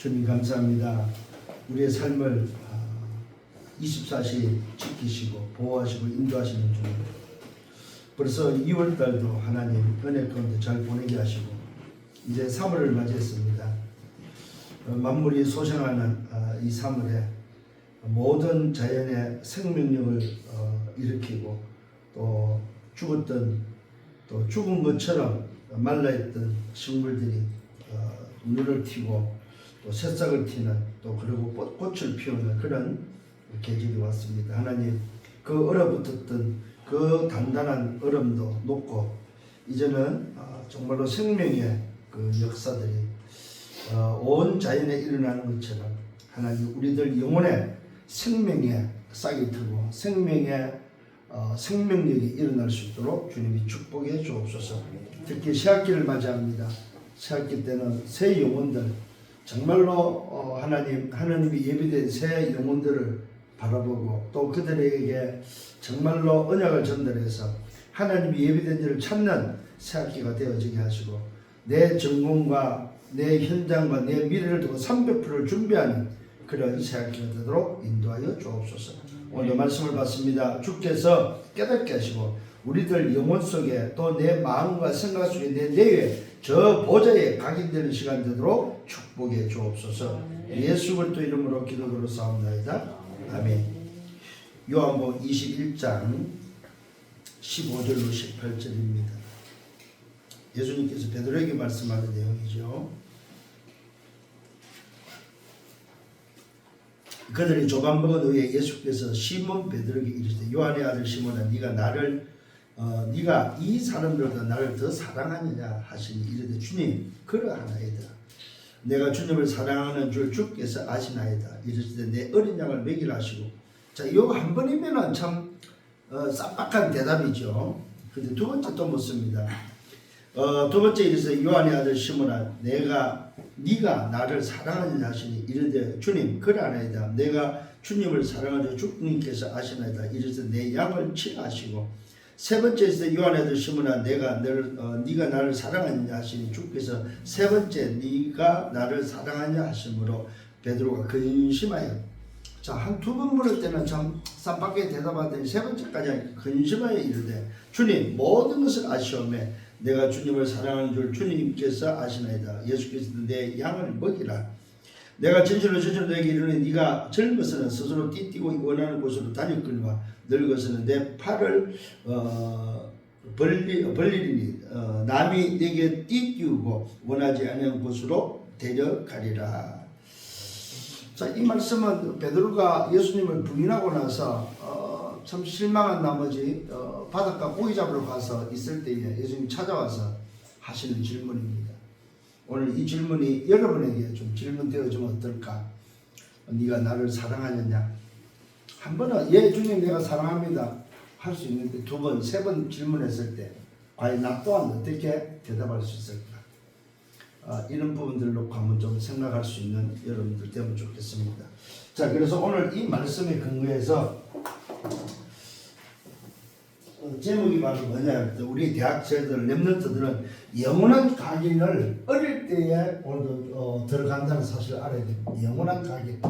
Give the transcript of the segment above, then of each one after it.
주님 감사합니다. 우리의 삶을 24시 지키시고 보호하시고 인도하시는 주님. 벌써 2월달도 하나님 은혜 가운데 잘 보내게 하시고 이제 3월을 맞이했습니다. 만물이 소생하는 이 3월에 모든 자연의 생명력을 일으키고 또 죽었던 또 죽은 것처럼 말라있던 식물들이 눈을 튀고 또 새싹을 튀는 또 그리고 꽃을 피우는 그런 계절이 왔습니다. 하나님 그 얼어붙었던 그 단단한 얼음도 녹고 이제는 정말로 생명의 그 역사들이 온 자연에 일어나는 것처럼 하나님 우리들 영혼의 생명의 싹이 트고 생명의 생명력이 일어날 수 있도록 주님이 축복해 주옵소서. 특히 새학기를 맞이합니다. 새학기 때는 새 영혼들 정말로 하나님이 예비된 새 영혼들을 바라보고 또 그들에게 정말로 언약을 전달해서 하나님이 예비된 일을 찾는 새학기가 되어지게 하시고 내 전공과 내 현장과 내 미래를 두고 300%를 준비하는 그런 새학기가 되도록 인도하여 주옵소서. 오늘 말씀을 받습니다. 주께서 깨닫게 하시고 우리들 영혼 속에 또 내 마음과 생각 속에 내 내외 저 보좌에 각인되는 시간 되도록 축복해 주옵소서. 예수 그리스도 이름으로 기도드렸사옵나이다. 아멘. 요한복음 21장 15절로 18절입니다. 예수님께서 베드로에게 말씀하는 내용이죠. 그들이 조간 먹은 후에 예수께서 시몬 베드로에게 이르시되 요한의 아들 시몬아 네가 이 사람들보다 나를 더 사랑하느냐 하시니 이르되 주님 그러하나이다. 내가 주님을 사랑하는 줄 주께서 아시나이다. 이르시되 내 어린 양을 먹이라 하시고. 자, 이거 한 번이면은 참 쌈박한 대답이죠. 근데 두 번째 또 묻습니다. 두 번째 이르시되 요한의 아들 시몬아 네가 나를 사랑하느냐 하시니 이르되 주님 그러하나이다. 내가 주님을 사랑하는 줄 주님께서 아시나이다. 이르시되 내 양을 치라 하시고. 세 번째 이르시되 요한의 아들 시몬아 네가 나를 사랑하느냐 하시니 주께서 세 번째 네가 나를 사랑하냐 하심으로 베드로가 근심하여 자, 한 두 번 물을 때는 참 쌈박하게 대답하더니 세 번째까지 근심하여 이르되 주님 모든 것을 아시오매 내가 주님을 사랑하는 줄 주님께서 아시나이다. 예수께서 내 양을 먹이라. 내가 진실로 너에게 이르노니 네가 젊어서는 스스로 띠뛰고 원하는 곳으로 다녔거니와 늙어서는 내 팔을 벌리리니 남이 내게 띠뛰고 원하지 않는 곳으로 데려가리라. 자, 이 말씀은 베드로가 예수님을 부인하고 나서 참 실망한 나머지 바닷가 고기 잡으러 가서 있을 때에 예수님 찾아와서 하시는 질문입니다. 오늘 이 질문이 여러분에게 좀 질문되어주면 어떨까? 네가 나를 사랑하느냐? 한 번은 예 주님 내가 사랑합니다 할 수 있는데 두 번, 세 번 질문했을 때 과연 나 또한 어떻게 대답할 수 있을까? 이런 부분들을 놓고 한번 좀 생각할 수 있는 여러분들 되면 좋겠습니다. 자, 그래서 오늘 이 말씀에 근거해서 제목이 바로 뭐냐? 우리 대학생들, 랩런트들은 영원한 각인을 어릴 때에 오늘도 들어간다는 사실을 알아야 됩니다. 영원한 각인.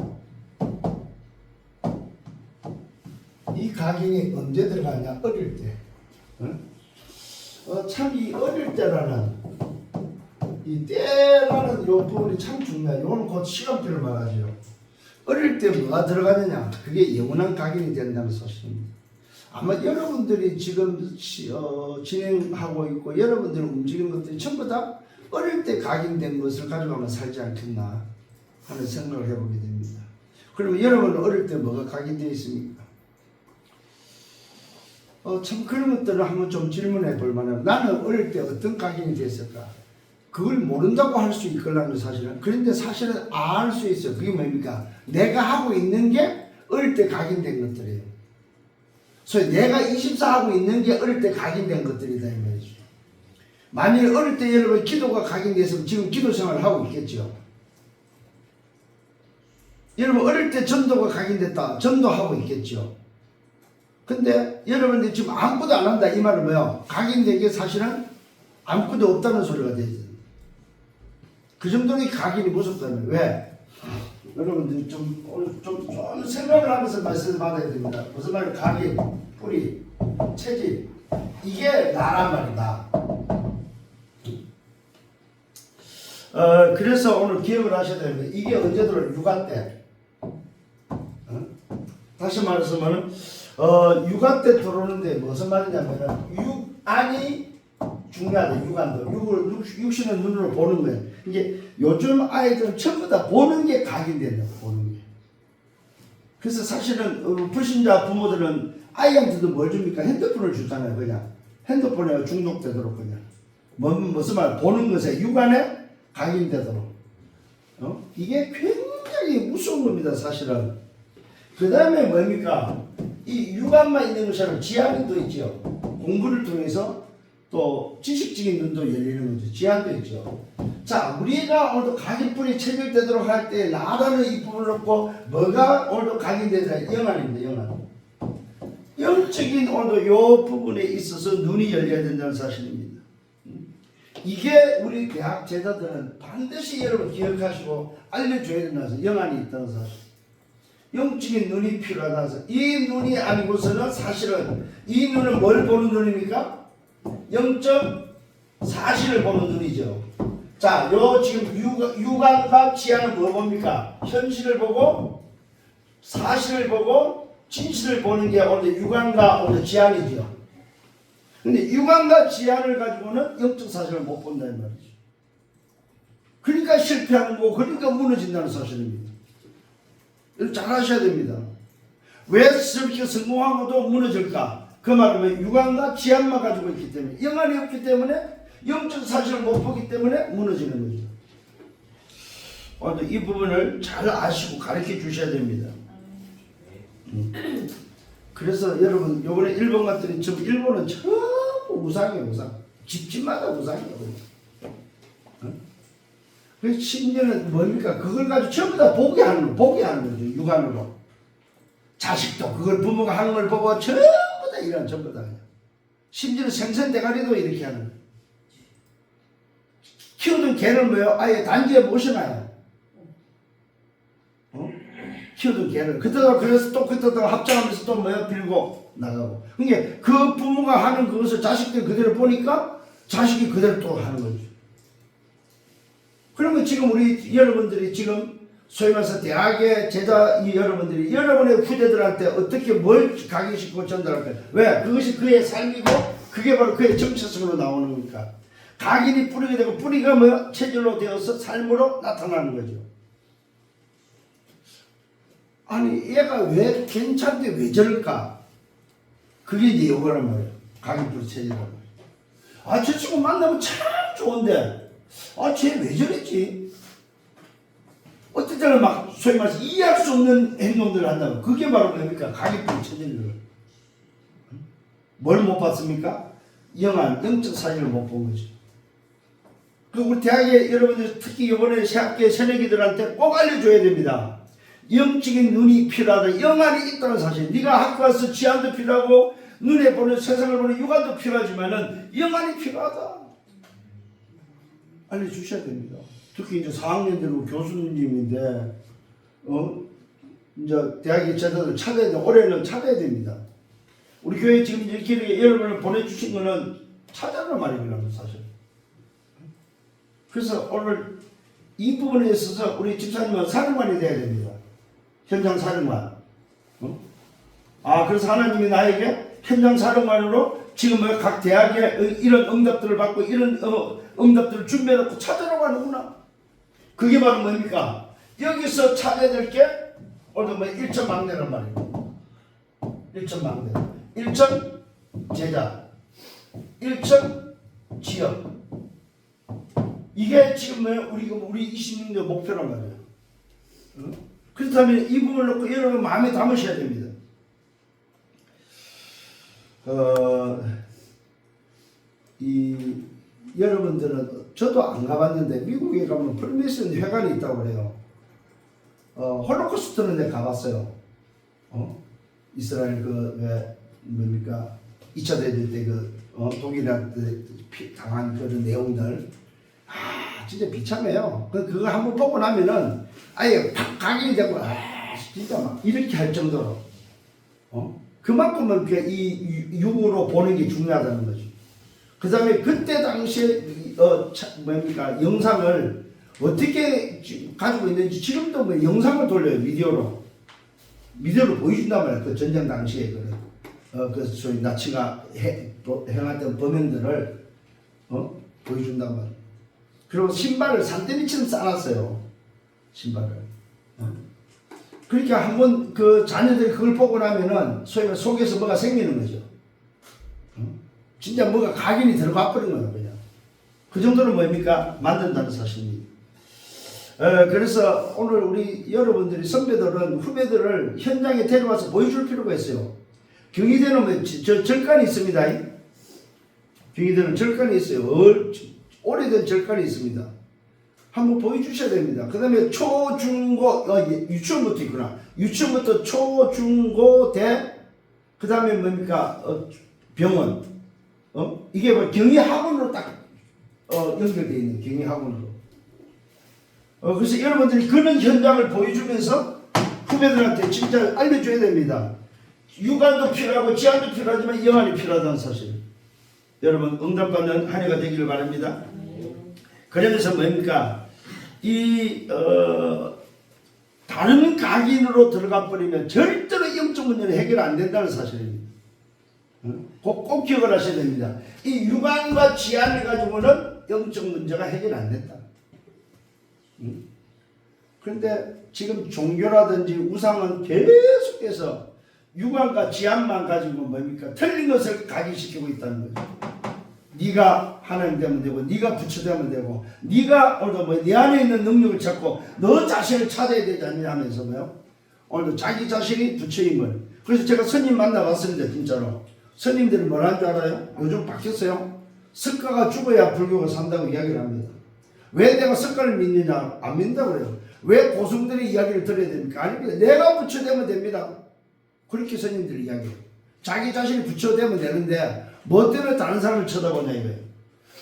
이 각인이 언제 들어가냐? 어릴 때. 참 이 어릴 때라는 이 때라는 이 부분이 참 중요해요. 이거는 곧 시간표를 말하죠. 어릴 때 뭐가 들어가느냐? 그게 영원한 각인이 된다는 사실입니다. 아마 여러분들이 지금 진행하고 있고 여러분들이 움직이는 것들이 전부 다 어릴 때 각인된 것을 가지고 한번 살지 않겠나 하는 생각을 해보게 됩니다. 그러면 여러분은 어릴 때 뭐가 각인되어 있습니까? 참 그런 것들을 한번 좀 질문해 볼 만한 나는 어릴 때 어떤 각인이 됐을까? 그걸 모른다고 할 수 있거라는 사실은 그런데 사실은 알 수 있어요. 그게 뭡니까? 내가 하고 있는 게 어릴 때 각인된 것들이에요. 그래서 내가 24하고 있는 게 어릴 때 각인된 것들이다 이 말이죠. 만일 어릴 때 여러분 기도가 각인됐으면 지금 기도 생활을 하고 있겠죠. 여러분 어릴 때 전도가 각인됐다. 전도하고 있겠죠. 근데 여러분들이 지금 아무것도 안 한다 이 말은 뭐예요? 각인된 게 사실은 아무것도 없다는 소리가 되죠. 그 정도의 각인이 무섭다는 거예요. 왜? 여러분들 오늘 좀 생각을 하면서 말씀을 받아야 됩니다. 무슨 말이에요? 각인, 뿌리, 체질. 이게 나란 말이다. 그래서 오늘 기억을 하셔야 됩니다. 이게 언제 들어요? 육아 때. 다시 말해서는 육아 때 들어오는데 무슨 말이냐면 육안이 중요하다. 육안도. 육신의 눈으로 보는 거예요. 이게 요즘 아이들은 전부 다 보는 게 각인된다. 보는 게. 그래서 사실은 불신자 부모들은 아이한테도 뭘 줍니까? 핸드폰을 주잖아요. 그냥 핸드폰에 중독되도록 그냥. 무슨 말? 보는 것에 육안에 각인되도록. 이게 굉장히 무서운 겁니다. 사실은. 그 다음에 뭡니까? 이 육안만 있는 것이 아니라 지안도 있죠. 공부를 통해서 또 지식적인 눈도 열리는 거죠. 지안도 있죠. 자, 우리가 오늘도 각인뿌리 체결되도록 할 때 나라는 이 부분을 놓고 뭐가 오늘도 각인되더라? 영안입니다. 영안. 영적인 오늘도 이 부분에 있어서 눈이 열려야 된다는 사실입니다. 이게 우리 대학 제자들은 반드시 여러분 기억하시고 알려줘야 된다는 영안이 있다는 사실. 영적인 눈이 필요하다서 이 눈이 아니고서는 사실은 이 눈은 뭘 보는 눈입니까? 영적 사실을 보는 눈이죠. 자, 요 지금 육안과 지안은 뭐 봅니까? 현실을 보고 사실을 보고 진실을 보는 게 오늘 육안과 오늘 지안이죠. 근데 육안과 지안을 가지고는 영적 사실을 못 본다는 말이죠. 그러니까 실패하는 거고 그러니까 무너진다는 사실입니다. 잘 하셔야 됩니다. 왜 저렇게 성공하고도 무너질까? 그 말은 육안과 지안만 가지고 있기 때문에, 영안이 없기 때문에 영적 사실을 못 보기 때문에 무너지는 거죠. 오늘 이 부분을 잘 아시고 가르쳐 주셔야 됩니다. 그래서 여러분 요번에 일본 갔더니 전부 일본은 전부 우상이에요. 우상. 집집마다 우상이에요. 그래서 심지어는 뭡니까? 그걸 가지고 전부 다 보게 하는 거죠. 육안으로. 자식도 그걸 부모가 하는 걸 보고 전부 다 이런 전부 다. 심지어는 생선 대가리도 이렇게 하는 거예요. 키우던 개를 뭐요? 아예 단지에 모셔놔요. 키우던 개를. 그래서 또 그때다가 합장하면서 또 뭐요? 빌고 나가고. 그러니까 그 부모가 하는 그것을 자식들이 그대로 보니까 자식이 그대로 또 하는 거죠. 그러면 지금 우리 여러분들이 지금 소위 말해서 대학의 제자 여러분들이 여러분의 후대들한테 어떻게 뭘 각인시키고 전달할까요? 왜? 그것이 그의 삶이고 그게 바로 그의 정체성으로 나오는 거니까. 각인이 뿌리게 되고 뿌리가 뭐 체질로 되어서 삶으로 나타나는 거죠. 아니 얘가 왜 괜찮은데 왜 저럴까? 그게 이제 요거란 말이에요. 각인 뿌리 체질이란 말이에요. 아, 저 친구 만나면 참 좋은데 아, 쟤 왜 저랬지? 어떨 때는 막 소위 말해서 이해할 수 없는 행동들을 한다고. 그게 바로 뭡니까? 각인뿌리 체질을. 뭘 못 봤습니까? 영적 사실을 못 본 거죠. 그 우리 대학에 여러분들 특히 이번에 학교 새내기들한테 꼭 알려줘야 됩니다. 영적인 눈이 필요하다. 영안이 있다는 사실. 네가 학교 가서 지안도 필요하고 눈에 보는 세상을 보는 육안도 필요하지만은 영안이 필요하다. 알려주셔야 됩니다. 특히 이제 4학년 되고 교수님인데 이제 대학의 제자들 찾아야 돼. 올해는 찾아야 됩니다. 우리 교회 지금 이렇게 여러분을 보내주신 거는 찾아라 말이라는 사실. 그래서 오늘 이 부분에 있어서 우리 집사님은 사령관이 돼야 됩니다. 현장 사령관. 그래서 하나님이 나에게 현장 사령관으로 지금 각 대학에 이런 응답들을 받고 이런 응답들을 준비해놓고 찾으라고 하는구나. 그게 바로 뭡니까? 여기서 찾아야 될 게 오늘 뭐 1천 막내란 말이에요. 1천 막내. 1천 제자. 1천 지역. 이게 지금 우리 20년도 목표란 말이에요. 그렇다면 이 부분을 놓고 여러분 마음에 담으셔야 됩니다. 여러분들은 저도 안 가봤는데 미국에 가면 프리메이슨 회관이 있다고 그래요. 홀로코스트는 내가 가봤어요. 이스라엘 뭡니까 2차 대전 때 독일한테 당한 그런 내용들 진짜 비참해요. 그거 한번 보고 나면은 아예 팍 각인이 되고 진짜 막 이렇게 할 정도로 그만큼은 이 육으로 보는 게 중요하다는 거지. 그 다음에 그때 당시에 뭡니까 영상을 어떻게 가지고 있는지 지금도 뭐 영상을 돌려요. 미디어로 보여준단 말이야. 그 전쟁 당시에 그 소위 나치가 행했던 범행들을 보여준단 말이야. 그리고 신발을 산더미처럼 싸놨어요. 신발을. 그러니까 한번 그 자녀들이 그걸 보고 나면은 소위 속에서 뭐가 생기는 거죠. 진짜 뭐가 각인이 들어가 버린 거예요. 그냥. 그 정도는 뭡니까? 만든다는 사실입니다. 그래서 오늘 우리 여러분들이 선배들은 후배들을 현장에 데려와서 보여줄 필요가 있어요. 경희대는 절간이 있습니다. 경희대는 절간이 있어요. 오래된 절간이 있습니다. 한번 보여주셔야 됩니다. 그 다음에 초, 중, 고, 유치원부터 있구나. 유치원부터 초, 중, 고, 대, 그 다음에 뭡니까? 병원. 이게 뭐 경희학원으로 딱, 연결되어 있는 경희학원으로. 그래서 여러분들이 그런 현장을 보여주면서 후배들한테 진짜 알려줘야 됩니다. 육안도 필요하고 지안도 필요하지만 영안이 필요하다는 사실. 여러분 응답받는 한 해가 되기를 바랍니다. 그러면서 뭡니까? 다른 각인으로 들어가 버리면 절대로 영적 문제는 해결 안 된다는 사실입니다. 꼭 기억을 하셔야 됩니다. 이 육안과 지안을 가지고는 영적 문제가 해결 안 된다. 그런데 지금 종교라든지 우상은 계속해서 육안과 지안만 가지고 뭡니까? 틀린 것을 각인시키고 있다는 거죠. 네가 하나님 되면 되고, 네가 부처 되면 되고, 네가 오늘도 네 안에 있는 능력을 찾고 너 자신을 찾아야 되지 않냐 하면서 오늘도 자기 자신이 부처임을. 그래서 제가 스님 만나봤습니다. 진짜로. 스님들이 뭐라는 줄 알아요? 요즘 바뀌었어요. 석가가 죽어야 불교가 산다고 이야기를 합니다. 왜 내가 석가를 믿느냐? 안 믿는다고 그래요. 왜 고승들의 이야기를 들어야 됩니까? 아닙니다. 내가 부처 되면 됩니다. 그렇게 스님들이 이야기해요. 자기 자신이 부처 되면 되는데 뭐 때문에 다른 사람을 쳐다보냐 이거예요.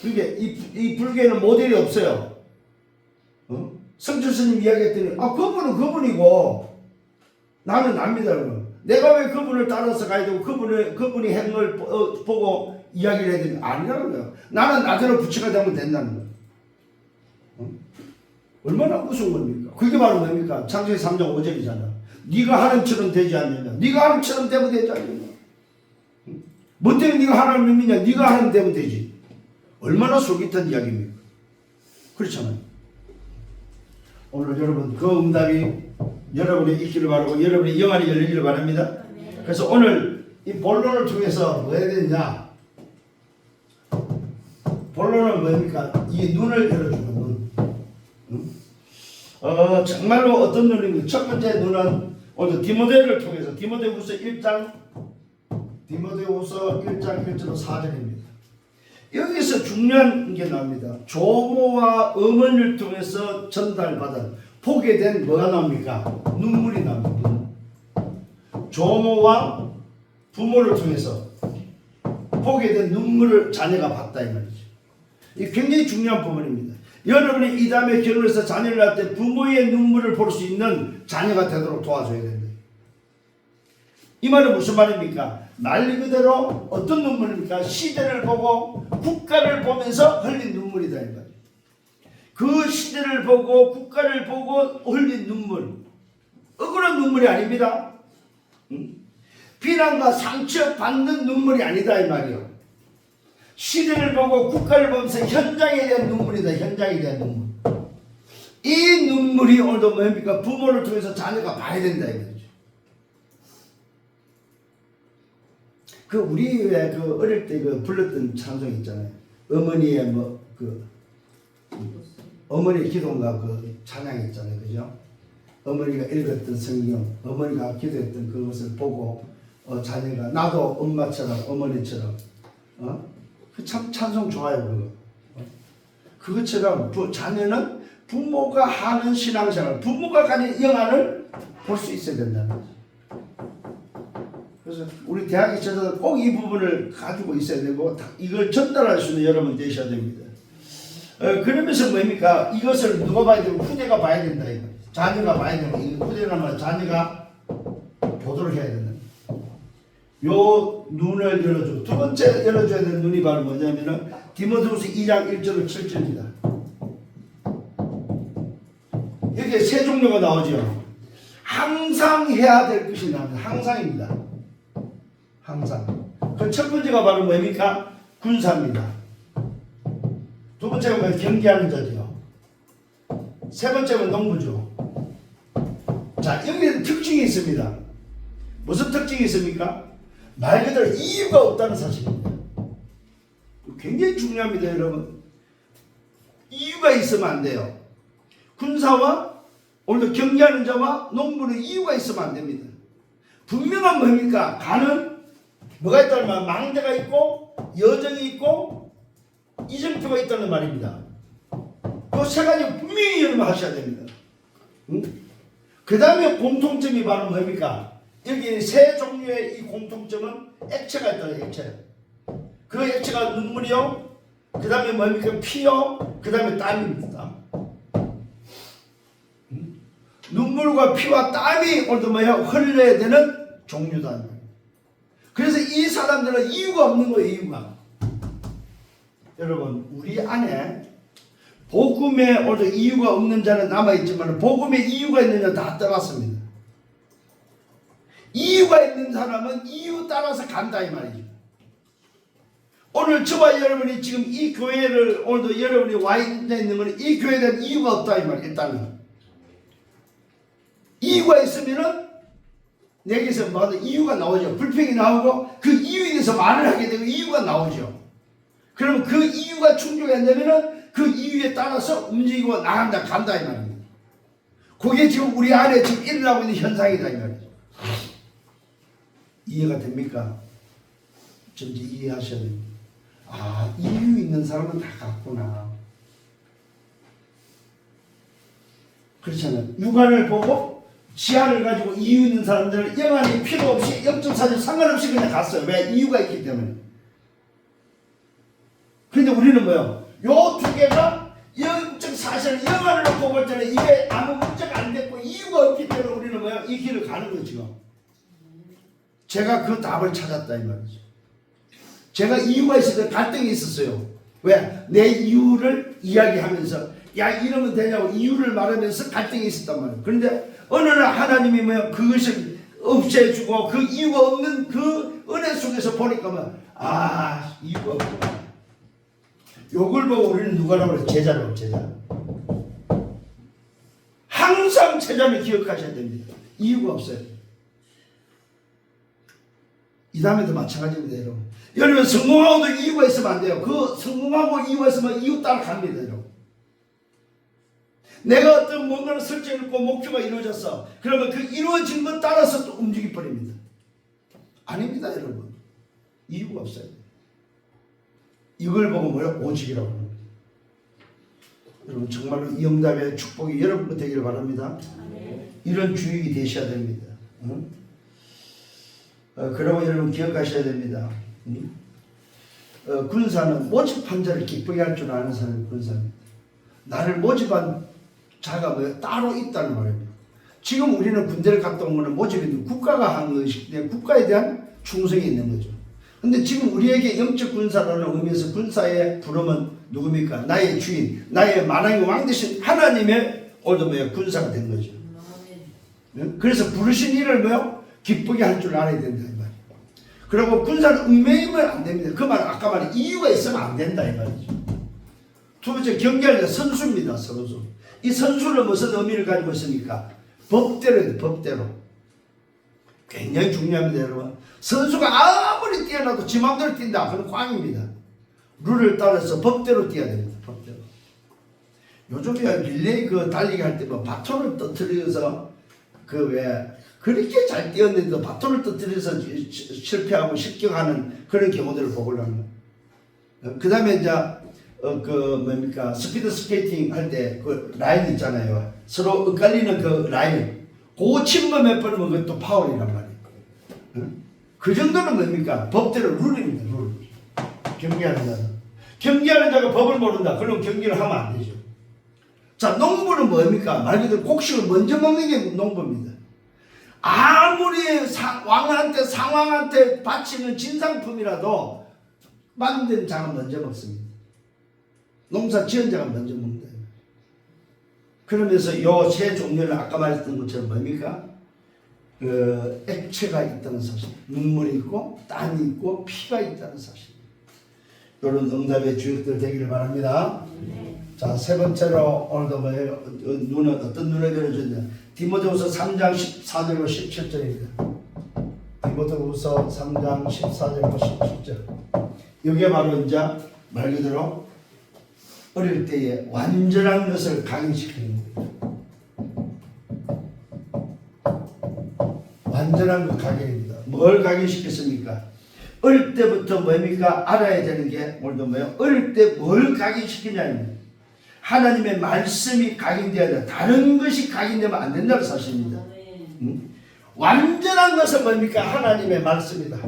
그러니까 이 불교에는 모델이 없어요. 성주 스님 이야기했더니 그분은 그분이고 나는 납니다. 내가 왜 그분을 따라서 가야 되고 그분이 행을 보고 이야기를 해야 되는 아니라는 거예요. 나는 나대로 부처가 되면 된다는 거예요. 얼마나 무서운 겁니까? 그게 바로 뭡니까? 창세기 3장 5절이잖아. 네가 하나님처럼 되지 않느냐. 네가 하나님처럼 되면 되지 않느냐. 뭐 때문에 네가 하나님을 믿냐. 네가 하나님 되면 되지. 얼마나 솔깃한 이야기입니까? 그렇잖아요. 오늘 여러분 그 응답이 여러분의 있기를 바라고 여러분의 영안이 열리기를 바랍니다. 그래서 오늘 이 본론을 통해서 뭐 해야 되느냐. 본론은 뭡니까? 이 눈을 열어주는 눈. 정말로 어떤 눈입니까? 첫 번째 눈은 오늘 디모데를 통해서 디모데후서 1장 1절 4절입니다. 여기서 중요한 게 나옵니다. 조모와 어머니를 통해서 전달받은 보게 된 뭐가 나옵니까? 눈물이 나옵니다. 조모와 부모를 통해서 보게 된 눈물을 자녀가 봤다 이 말이죠. 이게 굉장히 중요한 부분입니다. 여러분이 이 다음에 결혼해서 자녀를 낳을 때 부모의 눈물을 볼 수 있는 자녀가 되도록 도와줘야 된다. 이 말은 무슨 말입니까? 말 그대로 어떤 눈물입니까? 시대를 보고 국가를 보면서 흘린 눈물이다 이 말이에요. 그 시대를 보고 국가를 보고 흘린 눈물, 억울한 눈물이 아닙니다. 비난과 상처 받는 눈물이 아니다 이 말이에요. 시대를 보고 국가를 보면서 현장에 대한 눈물이다. 현장에 대한 눈물. 이 눈물이 오늘도 뭡니까? 부모를 통해서 자녀가 봐야 된다 이거죠. 우리 왜 어릴 때 불렀던 찬송 있잖아요. 어머니의 어머니의 기도인가 찬양이 있잖아요. 그죠? 어머니가 읽었던 성경, 어머니가 기도했던 그것을 보고 자녀가 나도 엄마처럼 어머니처럼 참 찬송 좋아요. 그것처럼 자녀는 부모가 하는 신앙생활, 부모가 가진 영안을 볼 수 있어야 된다는 거죠. 그래서 우리 대학에 있어서 꼭 이 부분을 가지고 있어야 되고 이걸 전달할 수 있는 여러분 되셔야 됩니다. 그러면서 뭡니까? 이것을 누가 봐야 되고 후대가 봐야 된다 이거. 자녀가 봐야 되고 이 후대라면 자녀가 보도록 해야 된다. 요 눈을 열어줘. 두 번째 열어줘야 되는 눈이 바로 뭐냐면은 디모데후서 2장 1절로 7절입니다. 여기에 세 종류가 나오죠. 항상 해야 될 것이 나옵니다. 항상입니다. 항상. 그 첫 번째가 바로 뭡니까? 군사입니다. 두 번째가 뭐 경계하는 자죠. 세 번째가 농부죠. 자, 여기에 특징이 있습니다. 무슨 특징이 있습니까? 말 그대로 이유가 없다는 사실입니다. 굉장히 중요합니다, 여러분. 이유가 있으면 안 돼요. 군사와 오늘도 경계하는 자와 농부는 이유가 있으면 안 됩니다. 분명한 뭡니까? 간은 뭐가 있다는 말, 망대가 있고 여정이 있고 이정표가 있다는 말입니다. 그 세 가지 분명히 여러분 하셔야 됩니다. 응? 그 다음에 공통점이 바로 뭡니까? 여기 세 종류의 이 공통점은 액체가 있다. 액체. 그 액체가 눈물이요. 그 다음에 뭡니까? 피요. 그 다음에 땀입니다. 눈물과 피와 땀이 오늘도 뭐야? 흘러야 되는 종류다. 그래서 이 사람들은 이유가 없는 거예요. 이유가. 여러분 우리 안에 복음에 오늘 이유가 없는 자는 남아있지만 복음에 이유가 있는 자는 다 떠났습니다. 이유가 있는 사람은 이유 따라서 간다 이 말이죠. 오늘 저와 여러분이 지금 이 교회를 오늘도 여러분이 와 있는 것은 이 교회에 대한 이유가 없다 이 말이에요. 일단은 이유가 있으면은 내게서 뭐 이유가 나오죠. 불평이 나오고 그 이유에 대해서 말을 하게 되고 이유가 나오죠. 그러면 그 이유가 충족이 안 되면은 그 이유에 따라서 움직이고 나간다 간다 이 말입니다. 그게 지금 우리 안에 지금 일어나고 있는 현상이다 이 말이죠. 이해가 됩니까? 전체 이해하셔야 됩니다. 아, 이유 있는 사람은 다 같구나. 그렇잖아요. 육안을 보고 지하를 가지고 이유 있는 사람들은 영안이 필요 없이 영적 사정 상관없이 그냥 갔어요. 왜? 이유가 있기 때문에. 그런데 우리는 뭐요? 요 두 개가 영적 사실을 영안을 놓고 볼 때는 이게 아무 문제가 안 됐고 이유가 없기 때문에 우리는 뭐요? 이 길을 가는 거죠. 제가 그 답을 찾았다 이 말이죠. 제가 이유가 있을 때 갈등이 있었어요. 왜? 내 이유를 이야기하면서 야 이러면 되냐고 이유를 말하면서 갈등이 있었단 말이에요. 그런데 어느 날 하나님이 뭐야 그것을 없애주고 그 이유가 없는 그 은혜 속에서 보니까 뭐 아 이유가 없구나. 요걸 보고 우리는 누가라고 그래요? 제자라고. 제자. 항상 제자를 기억하셔야 됩니다. 이유가 없어요. 이 다음에도 마찬가지입니다, 여러분. 여러분 성공하고도 이유가 있으면 안 돼요. 그 성공하고 이유가 있으면 이유 따라 갑니다, 여러분. 내가 어떤 뭔가를 설정했고 목표가 이루어졌어. 그러면 그 이루어진 것 따라서 또 움직여 버립니다. 아닙니다, 여러분. 이유가 없어요. 이걸 보고 뭐요? 오직이라고 합니다. 여러분 정말로 이 응답의 축복이 여러분 되기를 바랍니다. 이런 주익이 되셔야 됩니다. 응? 그러고 여러분 기억하셔야 됩니다. 군사는 모집한 자를 기쁘게 할 줄 아는 사람이 군사입니다. 나를 모집한 자가 뭐예요? 따로 있다는 말입니다. 지금 우리는 군대를 갔다 온 거는 모집이 국가가 한 것이기 때문에 국가에 대한 충성이 있는 거죠. 근데 지금 우리에게 영적 군사라는 의미에서 군사의 부름은 누굽니까? 나의 주인, 나의 만왕의 왕 대신 하나님의 오늘 뭐예요? 군사가 된 거죠. 그래서 부르신 일을 뭐요? 기쁘게 할 줄 알아야 된다 이 말이에요. 그리고 군사는 얽매이면 안 됩니다. 그 말은 아까 말한 이유가 있으면 안 된다 이 말이죠. 두 번째 경계할 때 선수입니다. 선수. 이 선수는 무슨 의미를 가지고 있습니까? 법대로예요. 법대로. 굉장히 중요합니다, 여러분. 선수가 아무리 뛰어나도 지 마음대로 뛴다. 그건 꽝입니다. 룰을 따라서 법대로 뛰어야 됩니다. 법대로. 요즘에 릴레이 그 달리기 할 때 뭐 바톤을 터뜨려서 그 왜 그렇게 잘 뛰었는데도 바톤을 터뜨려서 실패하고 실격하는 그런 경우들을 보려는 거예요. 그 다음에 이제 그 뭡니까 스피드 스케이팅 할 때 그 라인 있잖아요. 서로 엇갈리는 그 라인. 그 침범해버리면 그것도 파울이란 말이에요. 그 정도는 뭡니까? 법대로 룰입니다. 룰. 경계하는 자는. 경기하는 자가 법을 모른다. 그럼 경기를 하면 안 되죠. 자, 농부는 뭡니까? 말 그대로 곡식을 먼저 먹는 게 농부입니다. 아무리 왕한테 상왕한테 바치는 진상품이라도 만든 자가 먼저 먹습니다. 농사 지은 자가 먼저 먹는다. 그러면서 요 세 종류는 아까 말했던 것처럼 뭡니까? 그 액체가 있다는 사실, 눈물이 있고 땀이 있고 피가 있다는 사실. 이런 응답의 주역들 되기를 바랍니다. 자, 세 번째로 오늘도 뭐예요? 눈은 어떤 눈을 열어줬냐? 디모데후서 3장 14절로 17절입니다. 디모데후서 3장 14절로 17절. 이게 바로 이제 말 그대로 어릴 때에 완전한 것을 각인시키는 거예요. 완전한 것 각인입니다. 뭘 각인시켰습니까? 어릴 때부터 뭡니까? 알아야 되는 게 오늘도 뭐예요? 어릴 때 뭘 각인시키냐면 하나님의 말씀이 각인되어야 돼. 다른 것이 각인되면 안 된다는 사실입니다. 완전한 것은 뭡니까? 하나님의 말씀이다.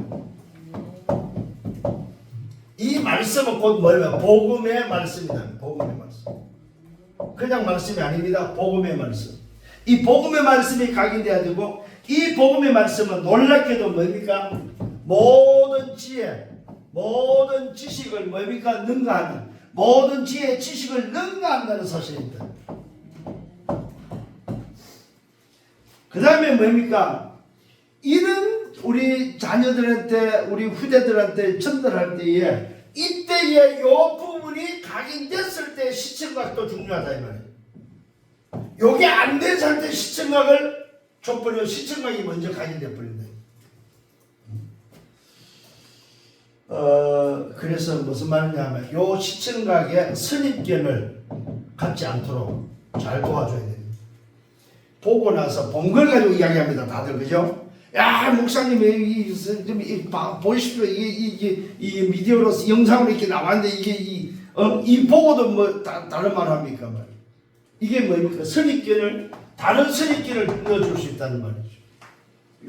이 말씀은 곧 뭐예요? 복음의 말씀이다. 복음의 말씀. 그냥 말씀이 아닙니다. 복음의 말씀. 이 복음의 말씀이 각인되어야 되고 이 복음의 말씀은 놀랍게도 뭡니까? 모든 지혜, 모든 지식을 뭡니까? 능가하는, 모든 지혜의 지식을 능가한다는 사실입니다. 그 다음에 뭡니까? 이런 우리 자녀들한테, 우리 후대들한테 전달할 때에 이때에 요 부분이 각인됐을 때 시청각도 중요하다 이 말이에요. 요게 안 됐을 때 시청각을 줘버려. 시청각이 먼저 각인돼 버린다. 그래서 무슨 말이냐면 요 시청각의 선입견을 갖지 않도록 잘 도와줘야 됩니다. 보고 나서 본 걸 가지고 이야기합니다. 다들 그죠? 야, 목사님이 보십시오. 이게 미디어로 영상으로 이렇게 나왔는데 이 보고도 뭐 다른 말 합니까? 이게 뭡니까? 선입견을, 다른 선입견을 넣어줄 수 있다는 말이죠.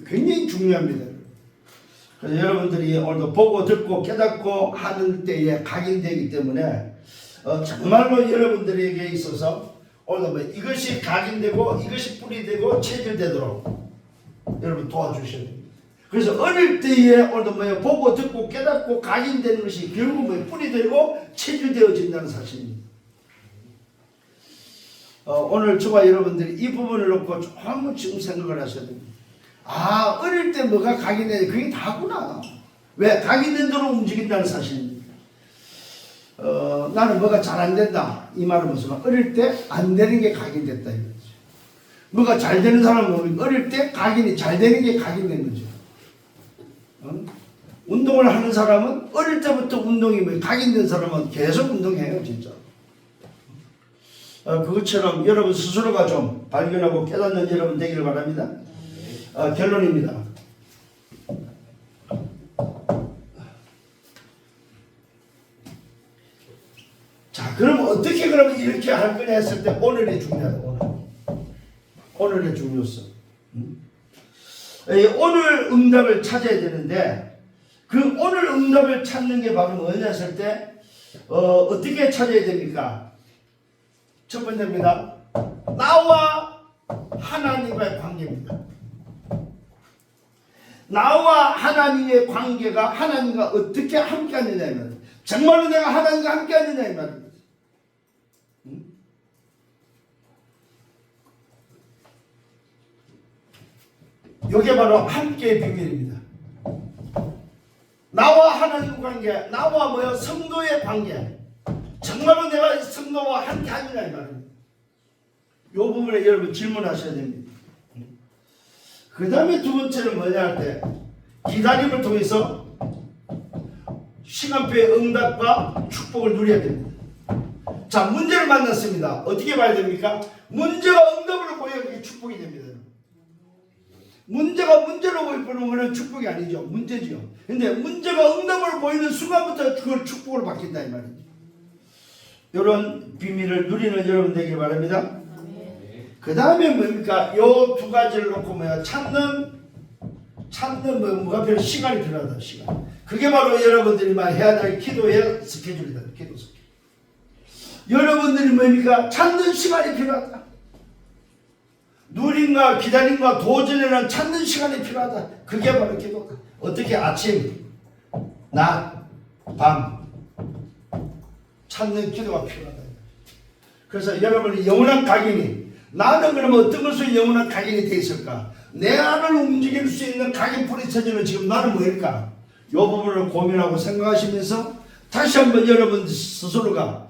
굉장히 중요합니다. 그래서 여러분들이 오늘도 보고 듣고 깨닫고 하는 때에 각인되기 때문에 정말로 여러분들에게 있어서 오늘도 뭐 이것이 각인되고 이것이 뿌리되고 체질되도록 여러분 도와주셔야 됩니다. 그래서 어릴 때에 오늘도 뭐예요? 보고 듣고 깨닫고 각인되는 것이 결국 뭐예요? 뿌리되고 체질되어진다는 사실입니다. 오늘 저와 여러분들이 이 부분을 놓고 한번 지금 생각을 하셔야 됩니다. 아, 어릴 때 뭐가 각인되냐? 그게 다구나. 왜? 각인된 대로 움직인다는 사실입니다. 나는 뭐가 잘 안 된다. 이 말은 무슨 말? 어릴 때 안 되는 게 각인됐다. 이거죠. 뭐가 잘 되는 사람은 어릴 때 각인이 잘 되는 게 각인된 거죠. 운동을 하는 사람은 어릴 때부터 운동이 뭐 각인된 사람은 계속 운동해요, 진짜. 그것처럼 여러분 스스로가 좀 발견하고 깨닫는 여러분 되기를 바랍니다. 결론입니다. 자, 그럼 어떻게 그러면 이렇게 할 거냐 했을 때 오늘이 중요하다. 오늘의 중요성. 오늘 응답을 찾아야 되는데 그 오늘 응답을 찾는 게 바로 뭐냐 했을 때 어떻게 찾아야 됩니까? 첫 번째입니다. 나와 하나님과의 관계입니다. 나와 하나님의 관계가 하나님과 어떻게 함께 하느냐 이 말이에요. 정말로 내가 하나님과 함께 하느냐 이 말이에요. 이게 바로 함께의 비밀입니다. 나와 하나님 관계, 나와 뭐요? 성도의 관계. 정말로 내가 성도와 함께 하느냐 이 말이에요. 이 부분에 여러분 질문하셔야 됩니다. 그 다음에 두 번째는 뭐냐 할 때 기다림을 통해서 시간표의 응답과 축복을 누려야 됩니다. 자, 문제를 만났습니다. 어떻게 봐야 됩니까? 문제가 응답으로 보여야 그게 축복이 됩니다. 문제가 문제로 보이는 것은 축복이 아니죠. 문제죠. 근데 문제가 응답으로 보이는 순간부터 그걸 축복으로 바뀐다 이 말이죠. 이런 비밀을 누리는 여러분 되길 바랍니다. 그 다음에 뭡니까? 요 두 가지를 놓고 뭐야? 찾는 찾는 뭐가 필요? 시간이 필요하다. 시간. 그게 바로 여러분들이 막 해야 될 기도의 스케줄이다. 기도 스케줄. 여러분들이 뭡니까? 찾는 시간이 필요하다. 누림과 기다림과 도전에는 찾는 시간이 필요하다. 그게 바로 기도다. 어떻게 아침, 낮, 밤 찾는 기도가 필요하다. 그래서 여러분이 영원한 각인이 나는 그러면 어떤 것으로 영원한 각인이 되어 있을까? 내 안을 움직일 수 있는 각인 뿌리쳐지는 지금 나는 뭘까? 이 부분을 고민하고 생각하시면서 다시 한번 여러분 스스로가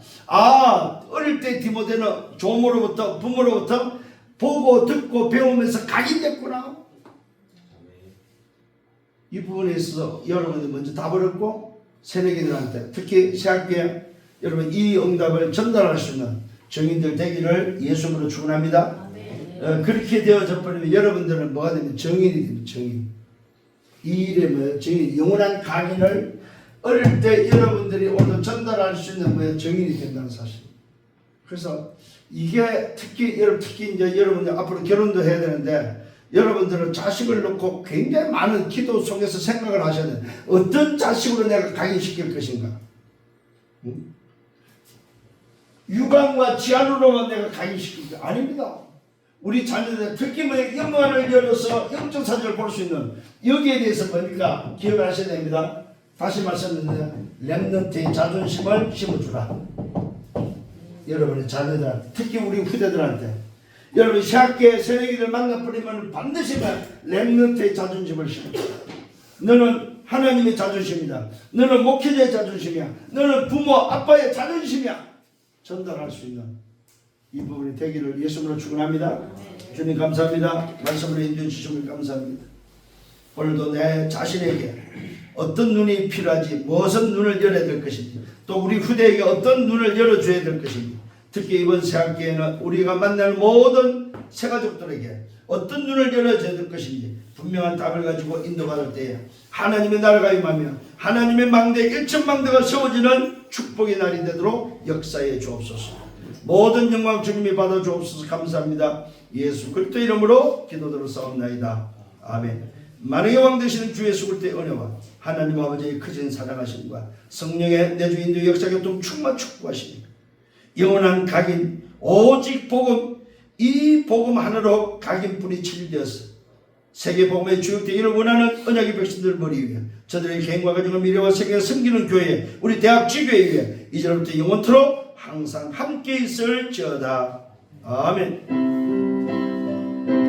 어릴 때 디모데는 조모로부터 부모로부터 보고 듣고 배우면서 각인됐구나. 이 부분에 있어서 여러분이 먼저 답을 얻고 새내기들한테 특히 새학기에 여러분 이 응답을 전달할 수 있는 정인들 되기를 예수님으로 축원합니다. 그렇게 되어져 버리면 여러분들은 뭐가 되면 정인이 됩니다. 정인. 이 일에 뭐 정인, 영원한 각인을 어릴 때 여러분들이 오늘 전달할 수 있는 뭐 정인이 된다는 사실. 그래서 이게 특히 이제 여러분들 앞으로 결혼도 해야 되는데 여러분들은 자식을 놓고 굉장히 많은 기도 속에서 생각을 하셔야 돼요. 어떤 자식으로 내가 각인시킬 것인가? 유관과 지안으로만 내가 각인시킬 거 아닙니다. 우리 자녀들 특히 뭐 영안을 열어서 영적 사정을 볼 수 있는 여기에 대해서 뭡니까? 기억을 하셔야 됩니다. 다시 말씀드리면 렘넌트의 자존심을 심어주라. 여러분의 자녀들한테 특히 우리 후대들한테 여러분 새학기에 새내기들 만나버리면 반드시 렘넌트의 자존심을 심어주라. 너는 하나님의 자존심이다. 너는 목회자의 자존심이야. 너는 부모 아빠의 자존심이야. 전달할 수 있는 이 부분이 되기를 예수님으로 축원합니다. 주님 감사합니다. 말씀으로 인도해 주심을 감사합니다. 오늘도 내 자신에게 어떤 눈이 필요하지, 무엇은 눈을 열어야 될 것인지, 또 우리 후대에게 어떤 눈을 열어줘야 될 것인지, 특히 이번 새학기에는 우리가 만날 모든 새가족들에게 어떤 눈을 열어줘야 될 것인지 분명한 답을 가지고 인도받을 때에 하나님의 나라가 임하며 하나님의 망대 1천망대가 세워지는 축복의 날이 되도록 역사해 주옵소서. 모든 영광 주님이 받아 주옵소서. 감사합니다. 예수 그리스도 이름으로 기도드려 싸움나이다. 아멘. 만왕의 왕 되시는 주 예수 그리스도의 은혜와 하나님 아버지의 크신 사랑하심과 성령의 내주 인도 역사 교통 충만 축복하시니 영원한 각인 오직 복음, 이 복음 하나로 각인뿐이 치유되어서 세계 복음의 주역 되기를 원하는 언약의 백성들 머리 위에 저들의 개인과 가정의 미래와 세계가 섬기는 교회, 우리 대학 지교회 위에 이제부터 영원토록 항상 함께 있을지어다. 아멘.